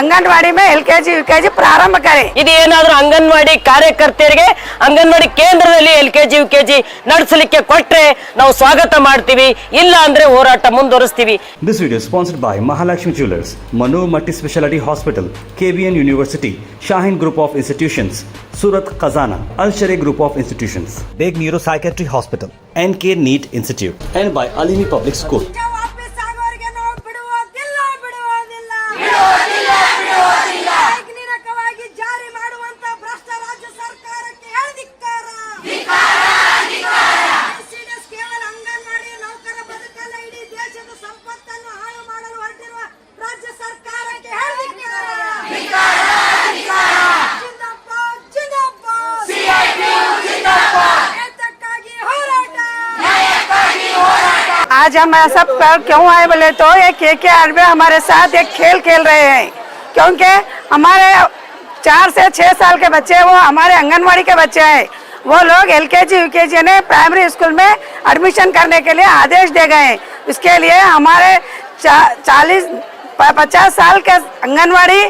अंगनवाड़ी में LKG UKG प्रारंभ करें। ಇದೇನಾದರೂ ಅಂಗನವಾಡಿ ಕಾರ್ಯಕರ್ತೆಯರಿಗೆ ಅಂಗನವಾಡಿ ಕೇಂದ್ರದಲ್ಲಿ ಎಲ್ಕೆಜಿ ಯುಕೆಜಿ ನಡೆಸಲಿಕ್ಕೆ ಕೊಟ್ರೆ ನಾವು ಸ್ವಾಗತ ಮಾಡ್ತೀವಿ, ಇಲ್ಲ ಅಂದ್ರೆ ಹೋರಾಟ ಮುಂದುವರಿಸ್ತೀವಿ. This video is sponsored by Mahalakshmi Jewelers, Manu Multi Speciality Hospital, KBN University, Shaheen Group of Institutions, Surat Khazana, Al Sharia Group of Institutions, Beg Neuro Psychiatry Hospital, NK NEET Institute, and by Alimi Public School. आज हम सब क्यों आए बोले तो ये KKR में हमारे साथ एक खेल खेल रहे हैं, क्योंकि हमारे 4 से 6 साल के बच्चे वो हमारे आंगनवाड़ी के बच्चे हैं। वो लोग एलकेजी यूकेजी ने प्राइमरी स्कूल में एडमिशन करने के लिए आदेश दे गए हैं। इसके लिए हमारे 50 साल के आंगनवाड़ी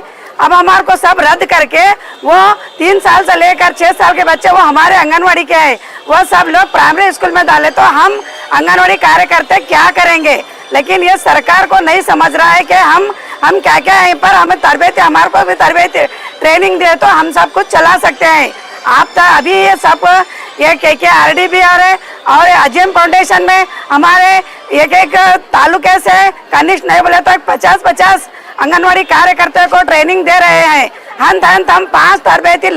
अब हमारे को सब रद्द करके वो 3 साल से लेकर 6 साल के बच्चे वो हमारे आंगनवाड़ी के हैं, वो सब लोग प्राइमरी स्कूल में डाले तो हम आंगनवाड़ी कार्यकर्ता क्या करेंगे। लेकिन ये सरकार को नहीं समझ रहा है कि हम क्या क्या है पर हमें तरबेत, हमारे को भी तरबेत ट्रेनिंग दे तो हम सब कुछ चला सकते हैं। आप तो अभी ये सब ये KKRD भी आ रहे और अजीम फाउंडेशन में हमारे एक तालुके से कनिष्ठ नहीं बोले तो 50 आंगनवाड़ी कार्यकर्ता को ट्रेनिंग दे रहे हैं। हम 5 तरबेती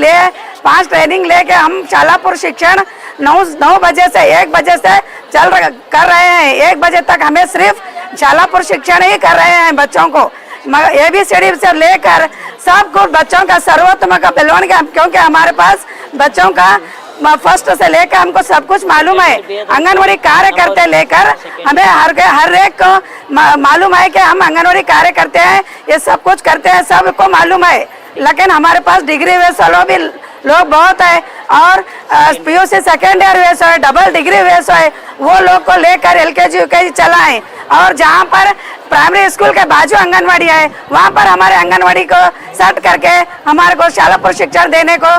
5 ट्रेनिंग लेके हम शालापुर शिक्षण 9 बजे से 1 बजे से कर रहे हैं। 1 बजे तक हमें सिर्फ शालापुर शिक्षण ही कर रहे हैं बच्चों को, ABCD से लेकर सब कुछ बच्चों का सर्वोत्तम का पहलवान का, क्योंकि हमारे पास बच्चों का फर्स्ट से लेकर हमको सब कुछ मालूम है। आंगनवाड़ी कार्यकर्ता लेकर हमें हर एक को मालूम है कि हम आंगनवाड़ी कार्यकर्ते हैं, ये सब कुछ करते हैं, सबको मालूम है। लेकिन हमारे पास डिग्री वेस भी लोग बहुत है और PUC सेकेंड ईयर वेस है, डबल डिग्री वेस है, वो लोग को लेकर एलकेजी यूकेजी चलाएं। और जहाँ पर प्राइमरी स्कूल के बाजू आंगनवाड़ी है वहाँ पर हमारे आंगनवाड़ी को सेट करके हमारे को शालापुर शिक्षण देने को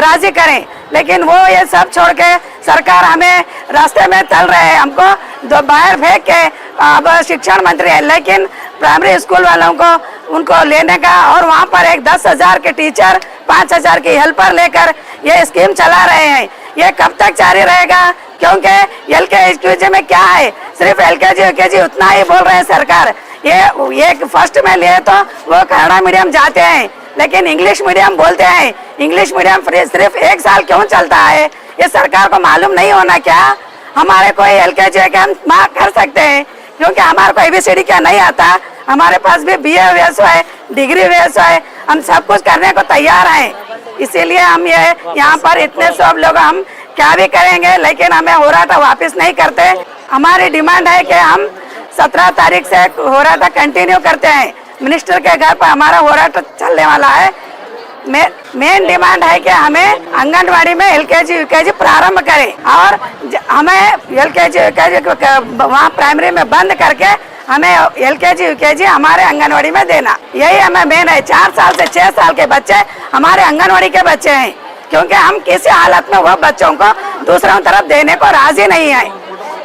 राजी करें। लेकिन वो ये सब छोड़ के सरकार हमें रास्ते में चल रहे हैं, हमको बाहर फेंक के अब शिक्षण मंत्री है, लेकिन प्राइमरी स्कूल वालों को उनको लेने का और वहाँ पर एक 10,000 के टीचर 5,000 की हेल्पर लेकर ये स्कीम चला रहे हैं। ये कब तक जारी रहेगा, क्योंकि एलकेजी में क्या है, सिर्फ एलकेजी यूकेजी उतना ही बोल रहे हैं सरकार। ये फर्स्ट में लिए तो वो कन्नड़ा मीडियम जाते हैं, लेकिन इंग्लिश मीडियम बोलते हैं। इंग्लिश मीडियम सिर्फ 1 साल क्यों चलता है, ये सरकार को मालूम नहीं होना क्या। हमारे कोई एलकेजी के हम कर सकते हैं, क्योंकि हमारे को ABCD क्या नहीं आता, हमारे पास भी BA वेस है, डिग्री वेस है, हम सब कुछ करने को तैयार हैं। इसीलिए हम ये यहाँ पर इतने सब लोग हम क्या भी करेंगे, लेकिन हमें होराट वापस नहीं करते। हमारी डिमांड है कि हम 17 तारीख से होराट कंटिन्यू करते हैं। मिनिस्टर के घर पर हमारा होराट चलने वाला है। मेन डिमांड है कि हमें आंगनवाड़ी में एलकेजी यूकेजी प्रारंभ करें और हमें एलकेजी यूकेजी वहाँ प्राइमरी में बंद करके हमें एलकेजी यूकेजी हमारे आंगनवाड़ी में देना, यही हमें मेन है। 4 साल से 6 साल के बच्चे हमारे आंगनवाड़ी के बच्चे हैं, क्योंकि हम किसी हालत में वो बच्चों को दूसरों तरफ देने को राजी नहीं है।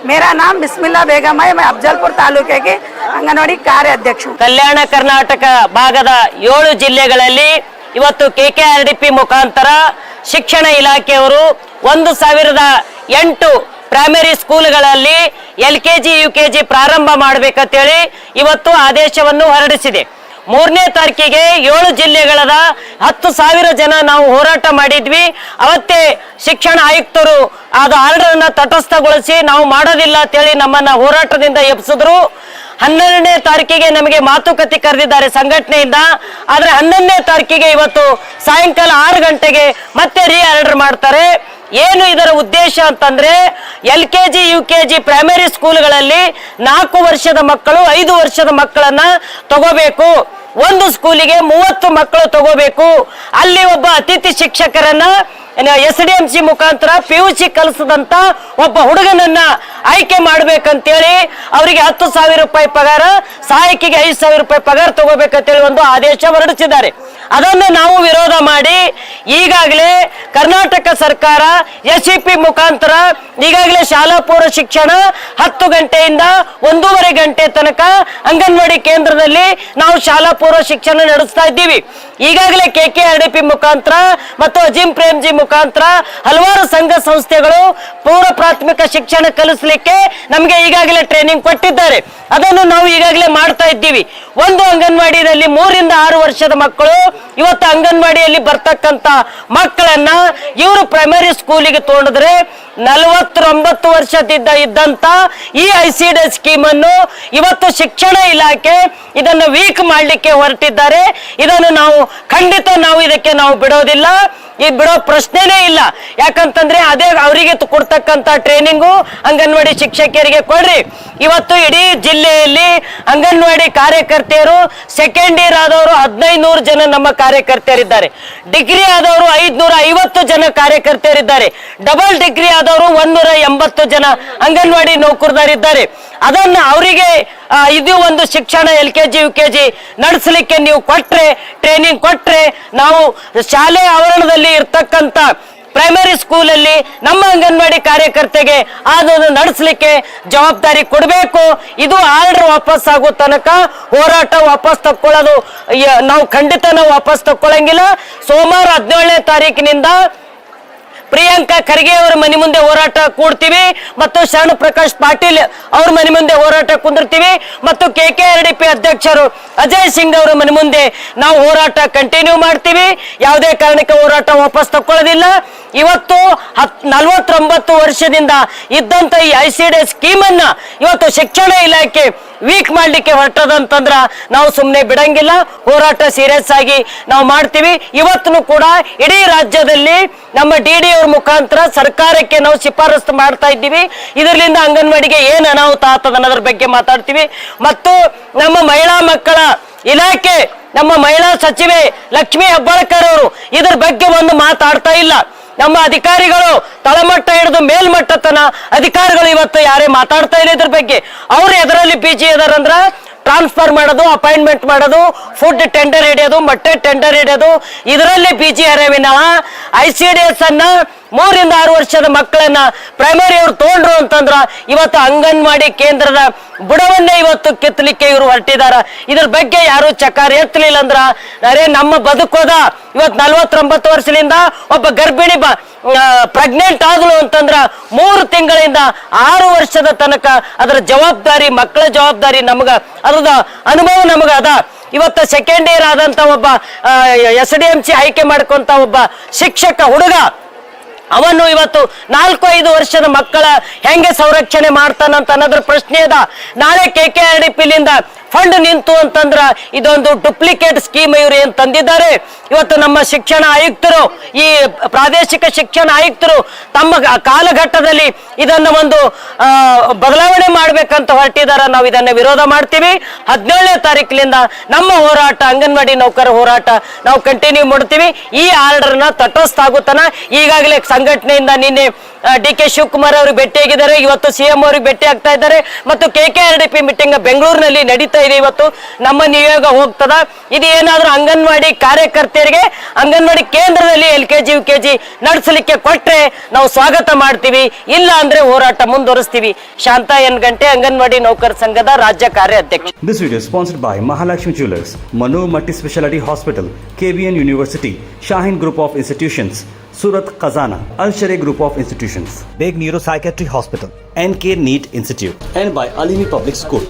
मेरा नाम बिस्मिल्ला बेगम है, मैं अफजलपुर तालुके की अंगनवाड़ी कार्याध्यक्ष हूँ। ಕಲ್ಯಾಣ ಕರ್ನಾಟಕ ಭಾಗದ 7 ಜಿಲ್ಲೆಗಳಲ್ಲಿ ಇವತ್ತು KKRDP ಮುಖಾಂತರ ಶಿಕ್ಷಣ ಇಲಾಖೆಯವರು 1008 ಪ್ರೈಮರಿ ಸ್ಕೂಲ್ಗಳಲ್ಲಿ LKG UKG ಪ್ರಾರಂಭ ಮಾಡಬೇಕಂತೇಳಿ ಇವತ್ತು ಆದೇಶವನ್ನು ಹೊರಡಿಸಿದೆ। 3ನೇ ತಾರೀಕಿಗೆ 7 ಜಿಲ್ಲೆಗಳದ 10,000 ಜನ ನಾವು ಹೋರಾಟ ಮಾಡಿದ್ವಿ। ಅವತ್ತೇ ಶಿಕ್ಷಣ ಆಯುಕ್ತರು ಅದು ಆರ್ಡರ್ ಅನ್ನು ತಟಸ್ಥಗೊಳಿಸಿ ನಾವು ಮಾಡೋದಿಲ್ಲ ಅಂತೇಳಿ ನಮ್ಮನ್ನ ಹೋರಾಟದಿಂದ ಎಬ್ಸಿದ್ರು। 12ನೇ ತಾರೀಕಿಗೆ ನಮಗೆ ಮಾತುಕತೆ ಕರೆದಿದ್ದಾರೆ ಸಂಘಟನೆಯಿಂದ, ಆದ್ರೆ 11ನೇ ತಾರೀಕಿಗೆ ಇವತ್ತು ಸಾಯಂಕಾಲ 6 ಗಂಟೆಗೆ ಮತ್ತೆ ಆರ್ಡರ್ ಮಾಡ್ತಾರೆ। ಏನು ಇದರ ಉದ್ದೇಶ ಅಂತಂದ್ರೆ LKG UKG ಪ್ರೈಮರಿ ಸ್ಕೂಲ್ಗಳಲ್ಲಿ 4 ವರ್ಷದ ಮಕ್ಕಳು 5 ವರ್ಷದ ಮಕ್ಕಳನ್ನ ತಗೋಬೇಕು, ಒಂದು ಸ್ಕೂಲಿಗೆ 30 ಮಕ್ಕಳು ತಗೋಬೇಕು. ಅಲ್ಲಿ ಒಬ್ಬ ಅತಿಥಿ ಶಿಕ್ಷಕರನ್ನ SDMC ಮುಖಾಂತರ PUC ಕಲಿಸಿದಂತ ಒಬ್ಬ ಹುಡುಗನನ್ನ ಆಯ್ಕೆ ಮಾಡ್ಬೇಕಂತೇಳಿ ಅವರಿಗೆ 10,000 ರೂಪಾಯಿ ಪಗಾರ, ಸಹಾಯಕಿಗೆ 5,000 ರೂಪಾಯಿ ಪಗಾರ ತಗೋಬೇಕಂತೇಳಿ ಒಂದು ಆದೇಶ ಹೊರಡಿಸಿದ್ದಾರೆ. ಅದನ್ನು ನಾವು ವಿರೋಧ ಮಾಡಿ ಈಗಾಗಲೇ ಕರ್ನಾಟಕ ಸರ್ಕಾರ SEP ಮುಖಾಂತರ ಈಗಾಗಲೇ ಶಾಲಾ ಪೂರ್ವ ಶಿಕ್ಷಣ 10 ಗಂಟೆಯಿಂದ 1:30 ಗಂಟೆ ತನಕ ಅಂಗನವಾಡಿ ಕೇಂದ್ರದಲ್ಲಿ ನಾವು ಶಾಲಾ ಪೂರ್ವ ಶಿಕ್ಷಣ ನಡೆಸ್ತಾ ಇದ್ದೀವಿ. ಈಗಾಗಲೇ KKRDP ಮುಖಾಂತರ ಮತ್ತು ಅಜಿಂ ಪ್ರೇಮ್ಜಿ ಮುಖಾಂತರ ಹಲವಾರು ಸಂಘ ಸಂಸ್ಥೆಗಳು ಪೂರ್ವ ಪ್ರಾಥಮಿಕ ಶಿಕ್ಷಣ ಕಲಿಸಲಿಕ್ಕೆ ನಮಗೆ ಈಗಾಗಲೇ ಟ್ರೈನಿಂಗ್ ಕೊಟ್ಟಿದ್ದಾರೆ. ಅದನ್ನು ನಾವು ಈಗಾಗಲೇ ಮಾಡ್ತಾ ಇದ್ದೀವಿ. ಒಂದು ಅಂಗನವಾಡಿಯಲ್ಲಿ 3 ರಿಂದ 6 ವರ್ಷದ ಮಕ್ಕಳು ಇವತ್ತು ಅಂಗನವಾಡಿಯಲ್ಲಿ ಬರ್ತಕ್ಕಂತ ಮಕ್ಕಳನ್ನ ಇವರು ಪ್ರೈಮರಿ ಸ್ಕೂಲಿಗೆ ತಗೊಂಡಿದ್ರೆ 49 ವರ್ಷದಿಂದ ಇದ್ದಂತ ಈ ICD ಸ್ಕೀಮ್ ಅನ್ನು ಇವತ್ತು ಶಿಕ್ಷಣ ಇಲಾಖೆ ಇದನ್ನು ವೀಕ್ ಮಾಡಲಿಕ್ಕೆ ಹೊರಟಿದ್ದಾರೆ. ಇದನ್ನು ನಾವು ಖಂಡಿತ ಇದಕ್ಕೆ ನಾವು ಬಿಡೋದಿಲ್ಲ, ಈ ಬಿಡೋ ಪ್ರಶ್ನೆನೇ ಇಲ್ಲ. ಯಾಕಂತಂದ್ರೆ ಅದೇ ಅವರಿಗೆ ಕೊಡ್ತಕ್ಕಂತ ಟ್ರೈನಿಂಗು ಅಂಗನವಾಡಿ ಶಿಕ್ಷಕಿಯರಿಗೆ ಕೊಡ್ರಿ. ಇವತ್ತು ಇಡೀ ಜಿಲ್ಲೆಯಲ್ಲಿ ಅಂಗನವಾಡಿ ಕಾರ್ಯಕರ್ತೆಯರು ಸೆಕೆಂಡ್ ಇಯರ್ ಆದವರು 1500 ಜನ ನಮ್ಮ ಕಾರ್ಯಕರ್ತೆಯರಿದ್ದಾರೆ. ಡಿಗ್ರಿ ಆದವರು 550 ಜನ ಕಾರ್ಯಕರ್ತೆಯರಿದ್ದಾರೆ. ಡಬಲ್ ಡಿಗ್ರಿ ಆದವರು 180 ಜನ ಅಂಗನವಾಡಿ ನೌಕರರಿದ್ದಾರೆ. ಅದನ್ನ ಅವರಿಗೆ ಇದು ಒಂದು ಶಿಕ್ಷಣ LKG UKG ನಡೆಸಲಿಕ್ಕೆ ನೀವು ಕೊಟ್ರೆ, ಟ್ರೈನಿಂಗ್ ಕೊಟ್ರೆ, ನಾವು ಶಾಲೆ ಆವರಣದಲ್ಲಿ ಇರ್ತಕ್ಕಂಥ ಪ್ರೈಮರಿ ಸ್ಕೂಲಲ್ಲಿ ನಮ್ಮ ಅಂಗನವಾಡಿ ಕಾರ್ಯಕರ್ತೆಗೆ ಅದನ್ನು ನಡೆಸಲಿಕ್ಕೆ ಜವಾಬ್ದಾರಿ ಕೊಡಬೇಕು. ಇದು ಆರ್ಡರ್ ವಾಪಸ್ ಆಗೋ ತನಕ ಹೋರಾಟ ವಾಪಸ್ ತಕ್ಕೊಳ್ಳೋದು ನಾವು ಖಂಡಿತ ವಾಪಸ್ ತಕ್ಕೊಳ್ಳಂಗಿಲ್ಲ. ಸೋಮವಾರ 17ನೇ ತಾರೀಕಿನಿಂದ ಪ್ರಿಯಾಂಕಾ ಖರ್ಗೆ ಅವರ ಮನೆ ಮುಂದೆ ಹೋರಾಟ ಕೂಡ್ತೀವಿ ಮತ್ತು ಶರಣ ಪ್ರಕಾಶ್ ಪಾಟೀಲ್ ಅವ್ರ ಮನೆ ಮುಂದೆ ಹೋರಾಟ ಕುಂದಿರ್ತೀವಿ ಮತ್ತು KKRDP ಅಧ್ಯಕ್ಷರು ಅಜಯ್ ಸಿಂಗ್ ಅವರ ಮನೆ ಮುಂದೆ ನಾವು ಹೋರಾಟ ಕಂಟಿನ್ಯೂ ಮಾಡ್ತೀವಿ. ಯಾವುದೇ ಕಾರಣಕ್ಕೆ ಹೋರಾಟ ವಾಪಸ್ ತಕ್ಕೊಳ್ಳೋದಿಲ್ಲ. ಇವತ್ತು 49 ವರ್ಷದಿಂದ ಇದ್ದಂತ ಈ ICD ಸ್ಕೀಮ್ ಅನ್ನ ಇವತ್ತು ಶಿಕ್ಷಣ ಇಲಾಖೆ ವೀಕ್ ಮಾಡ್ಲಿಕ್ಕೆ ಹೊರಟದಂತಂದ್ರ ನಾವು ಸುಮ್ಮನೆ ಬಿಡಂಗಿಲ್ಲ. ಹೋರಾಟ ಸೀರಿಯಸ್ ಆಗಿ ನಾವು ಮಾಡ್ತೀವಿ. ಇವತ್ತು ಕೂಡ ಇಡೀ ರಾಜ್ಯದಲ್ಲಿ ನಮ್ಮ DD ಅವ್ರ ಮುಖಾಂತರ ಸರ್ಕಾರಕ್ಕೆ ನಾವು ಶಿಫಾರಸು ಮಾಡ್ತಾ ಇದ್ದೀವಿ. ಇದರಿಂದ ಅಂಗನವಾಡಿಗೆ ಏನ್ ಅನಾಹುತ ಆಗ್ತದ ಅನ್ನೋದ್ರ ಬಗ್ಗೆ ಮಾತಾಡ್ತೀವಿ. ಮತ್ತು ನಮ್ಮ ಮಹಿಳಾ ಮಕ್ಕಳ ಇಲಾಖೆ, ನಮ್ಮ ಮಹಿಳಾ ಸಚಿವೆ ಲಕ್ಷ್ಮೀ ಹೆಬ್ಬಾಳ್ಕರ್ ಅವರು ಇದ್ರ ಬಗ್ಗೆ ಒಂದು ಮಾತಾಡ್ತಾ ಇಲ್ಲ. ನಮ್ಮ ಅಧಿಕಾರಿಗಳು ತಳಮಟ್ಟ ಹಿಡಿದು ಮೇಲ್ಮಟ್ಟ ತನ ಅಧಿಕಾರಿಗಳು ಇವತ್ತು ಯಾರೇ ಮಾತಾಡ್ತಾ ಇಲ್ಲ ಇದ್ರ ಬಗ್ಗೆ. ಅವ್ರು ಎದರಲ್ಲಿ ಬಿಜಿ ಇದಾರಂದ್ರ ಟ್ರಾನ್ಸ್ಫರ್ ಮಾಡೋದು, ಅಪಾಯಿಂಟ್ಮೆಂಟ್ ಮಾಡೋದು, ಫುಡ್ ಟೆಂಡರ್ ಹಿಡಿಯೋದು, ಮೊಟ್ಟೆ ಟೆಂಡರ್ ಹಿಡಿಯೋದು, ಇದರಲ್ಲಿ ಬಿಜಿ ವಿನಃ ICDS ಅನ್ನ 3 ರಿಂದ 6 ವರ್ಷದ ಮಕ್ಕಳನ್ನ ಪ್ರೈಮರಿ ಅವ್ರು ತಗೊಂಡ್ರು ಅಂತಂದ್ರ ಇವತ್ತು ಅಂಗನವಾಡಿ ಕೇಂದ್ರದ ಬುಡವನ್ನೇ ಇವತ್ತು ಕಿತ್ತಲಿಕ್ಕೆ ಇವರು ಹೊರಟಿದಾರ. ಇದ್ರ ಬಗ್ಗೆ ಯಾರು ಚಕಾರ ಎತ್ತಲಿಲ್ಲ ಅಂದ್ರ ಅರೆ ನಮ್ಮ ಬದುಕೋದ. ಇವತ್ತು 49 ವರ್ಷದಿಂದ ಒಬ್ಬ ಗರ್ಭಿಣಿ ಪ್ರೆಗ್ನೆಂಟ್ ಆದಳು ಅಂತಂದ್ರ 3 ತಿಂಗಳಿಂದ 6 ವರ್ಷದ ತನಕ ಅದರ ಜವಾಬ್ದಾರಿ, ಮಕ್ಕಳ ಜವಾಬ್ದಾರಿ ನಮಗ, ಅದ ಅನುಭವ ನಮಗ ಅದ. ಇವತ್ತು ಸೆಕೆಂಡ್ ಇಯರ್ ಆದಂತ ಒಬ್ಬ SDMC ಆಯ್ಕೆ ಮಾಡ್ಕೊಂತ ಒಬ್ಬ ಶಿಕ್ಷಕ ಹುಡುಗ ಅವನು ಇವತ್ತು 4-5 ವರ್ಷದ ಮಕ್ಕಳ ಹೆಂಗೆ ಸಂರಕ್ಷಣೆ ಮಾಡ್ತಾನಂತ ಅನ್ನೋದ್ರ ಪ್ರಶ್ನೆ ಅದ. ನಾಳೆ KKRDP-ಲಿಂದ ಫಂಡ್ ನಿಂತು ಅಂತಂದ್ರ ಇದೊಂದು ಡುಪ್ಲಿಕೇಟ್ ಸ್ಕೀಮ್ ಇವರು ಏನ್ ತಂದಿದ್ದಾರೆ. ಇವತ್ತು ನಮ್ಮ ಶಿಕ್ಷಣ ಆಯುಕ್ತರು, ಈ ಪ್ರಾದೇಶಿಕ ಶಿಕ್ಷಣ ಆಯುಕ್ತರು ತಮ್ಮ ಕಾಲಘಟ್ಟದಲ್ಲಿ ಇದನ್ನ ಒಂದು ಬದಲಾವಣೆ ಮಾಡ್ಬೇಕಂತ ಹೊರಟಿದಾರ. ನಾವು ಇದನ್ನ ವಿರೋಧ ಮಾಡ್ತೀವಿ. 17ನೇ ತಾರೀಕಿನಿಂದ ನಮ್ಮ ಹೋರಾಟ, ಅಂಗನವಾಡಿ ನೌಕರ ಹೋರಾಟ ನಾವು ಕಂಟಿನ್ಯೂ ಮಾಡ್ತೀವಿ. ಈ ಆರ್ಡರ್ನ ತಟಸ್ಥ ಆಗುತ್ತಾನ. ಈಗಾಗಲೇ ಸಂಘಟನೆಯಿಂದ ನಿನ್ನೆ DK ಶಿವಕುಮಾರ್ ಅವ್ರಿಗೆ ಭೇಟಿಯಾಗಿದ್ದಾರೆ, ಇವತ್ತು CM ಅವ್ರಿಗೆ ಭೇಟಿ ಆಗ್ತಾ ಇದ್ದಾರೆ ಮತ್ತು KKRDP ಮೀಟಿಂಗ್ ಬೆಂಗಳೂರಿನಲ್ಲಿ ನಡೀತಾ ಇದೆ. ಇವತ್ತು ನಮ್ಮ ನಿಯೋಗ ಹೋಗ್ತದ. ಇದು ಏನಾದ್ರೂ ಅಂಗನವಾಡಿ ಕಾರ್ಯಕರ್ತೆಯರಿಗೆ ಅಂಗನವಾಡಿ ಕೇಂದ್ರದಲ್ಲಿ LKG UKG ನಡೆಸಲಿಕ್ಕೆ ಕೊಟ್ರೆ ನಾವು ಸ್ವಾಗತ ಮಾಡ್ತೀವಿ, ಇಲ್ಲ ಅಂದ್ರೆ ಹೋರಾಟ ಮುಂದುವರಿಸ್ತೀವಿ. ಶಾಂತಾ ಎನ್ ಗಂಟೆ, ಅಂಗನವಾಡಿ ನೌಕರ ಸಂಘದ ರಾಜ್ಯ ಕಾರ್ಯಾಧ್ಯಕ್ಷ. This video is sponsored by Mahalakshmi Jewelers, Manu Multi-Speciality Hospital, KBN University, Shaheen Group of Institutions, Surat Khazana, Al-Sharia Group of Institutions, Beg Neuropsychiatry Hospital, NK NEET Institute, and by Alimi Public School.